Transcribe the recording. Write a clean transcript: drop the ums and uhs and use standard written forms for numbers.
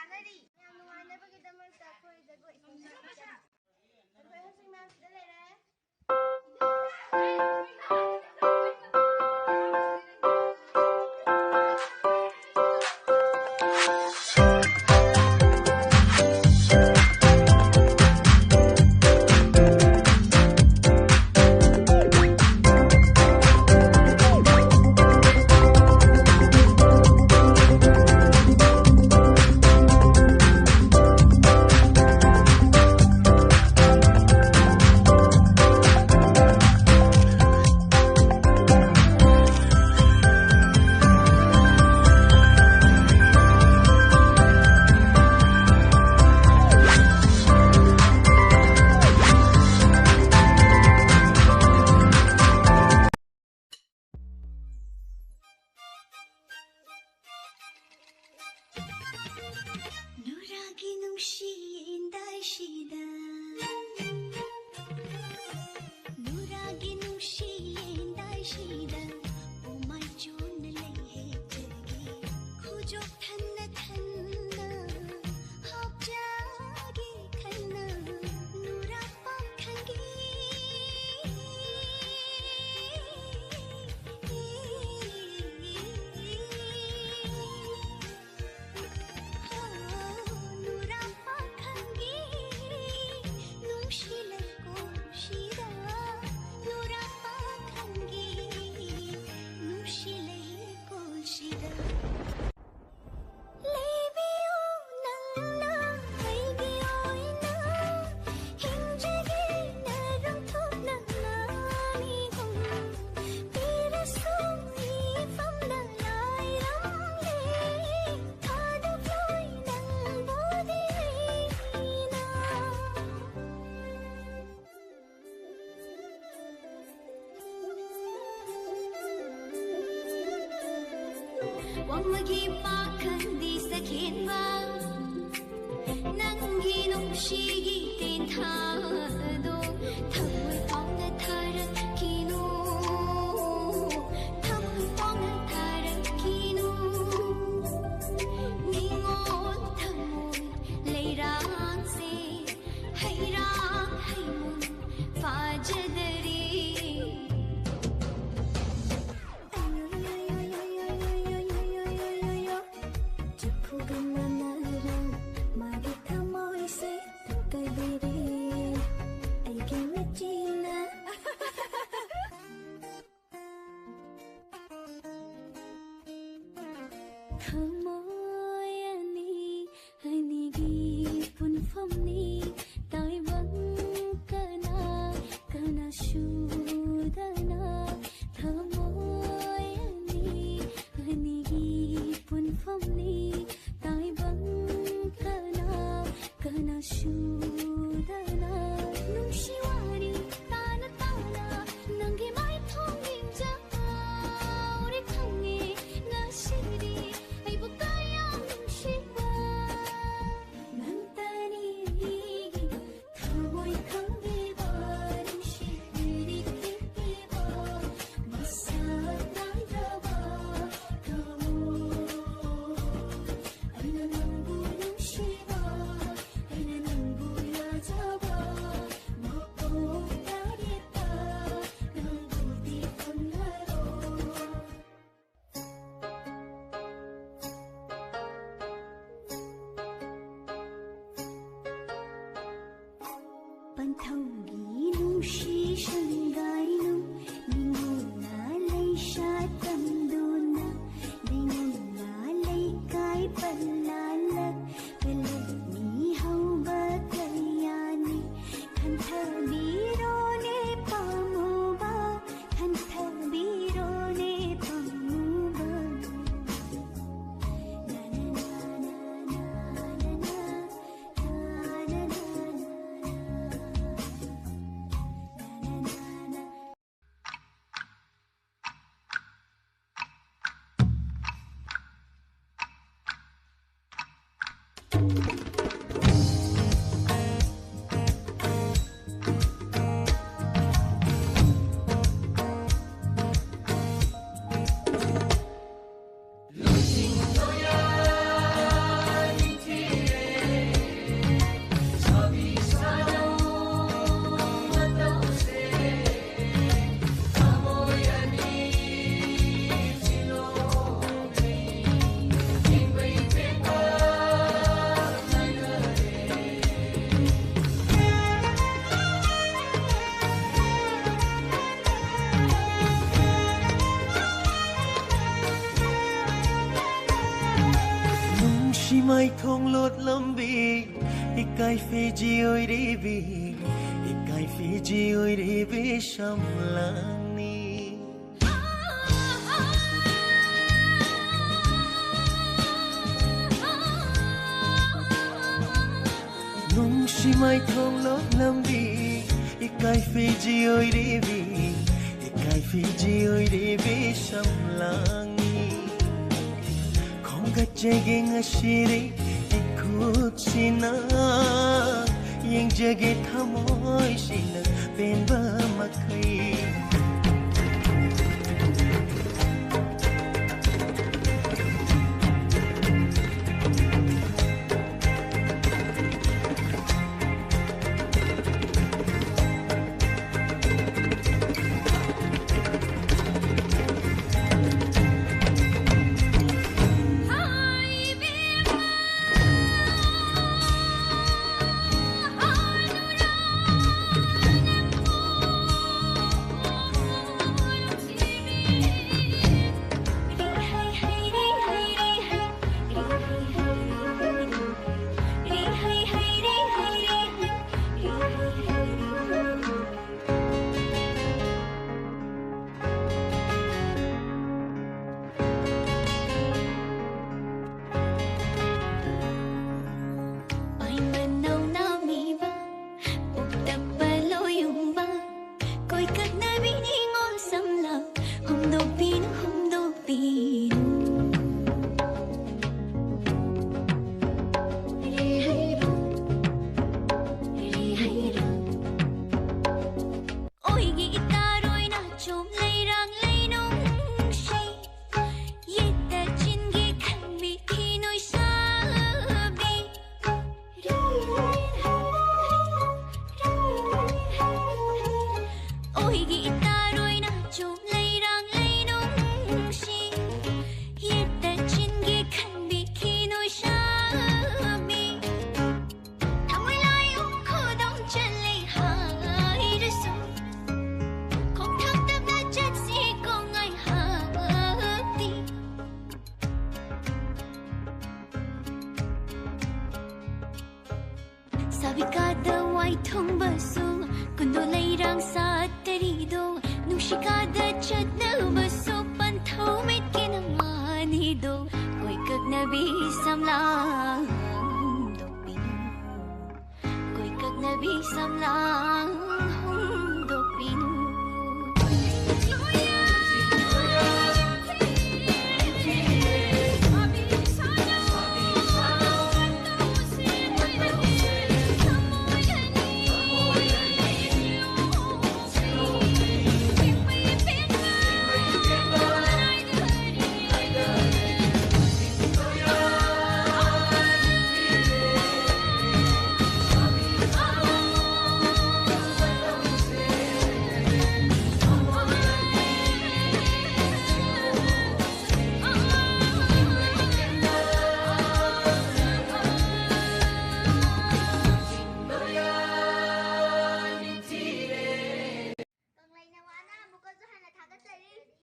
ꯇꯥꯟꯅꯔꯤ ꯌꯥꯝ ꯅꯨꯡꯉꯥꯏꯅꯕꯒꯤꯗꯃꯛꯇ ꯑꯩꯈꯣꯏ ꯖꯒꯣꯏ ꯑꯩꯈꯣꯏ ꯍꯧꯖꯤꯛ ꯃꯌꯥꯝꯁꯤꯗ ꯂꯩꯔꯦ ꯋꯥꯡꯃꯒꯤ ꯄꯥꯈꯪꯗꯤ ꯁꯈꯦꯟꯕ ꯅꯪꯒꯤ ꯅꯨꯡꯁꯤꯒꯤ ꯇꯦꯟꯊꯥꯗꯣ ꯊꯃꯣꯏ ꯄꯥꯎꯅ ꯊꯥꯔꯛꯈꯤꯅꯨ ꯊꯃꯣꯏ ꯄꯥꯎꯅ ꯊꯥꯔꯛꯈꯤꯅꯨ ꯅꯤꯉꯣꯜ ꯊꯃꯣꯏ ꯂꯩꯔꯥꯡꯁꯦ ꯍꯩꯔꯥꯡ ꯍꯩꯃꯨꯟ ꯐꯥꯖꯗꯔꯤ ꯊꯃꯣꯏ ꯑꯅꯤ ꯑꯅꯤꯒꯤ ꯄꯨꯟꯐꯝꯅꯤ ꯇꯥꯏꯕꯪ ꯀꯅꯥ ꯀꯅꯥꯁꯨꯗꯅ ꯊꯃꯣꯏ ꯑꯅꯤ ꯑꯅꯤꯒꯤ ꯄꯨꯟꯐꯝꯅꯤ ꯇꯥꯏꯕꯪ ꯀꯅꯥ ꯀꯅꯥꯁꯨꯗꯅ ꯅꯨꯡꯁꯤ ꯋꯥꯔꯤ ꯇꯥꯅ ꯇꯥꯅ ꯅꯪꯒꯤ ꯃꯥꯏꯊꯣꯡ ꯌꯦꯡꯖꯥꯎꯔꯦ ꯈꯪꯉꯦ ꯉꯁꯤꯗꯤ ꯑꯩꯕꯨ mai thong lót lâm bi ikai Fiji oi đi bi ikai Fiji oi đi bi sam lang ni nung si mai thong lót lâm bi ikai Fiji oi đi bi ikai Fiji oi đi bi sam lang ni khong ga chege ngashiri ikhutsina yang jage thamoi sina penba makai Sabikada wai thong basu kundo leirang sa terido nungshikada chat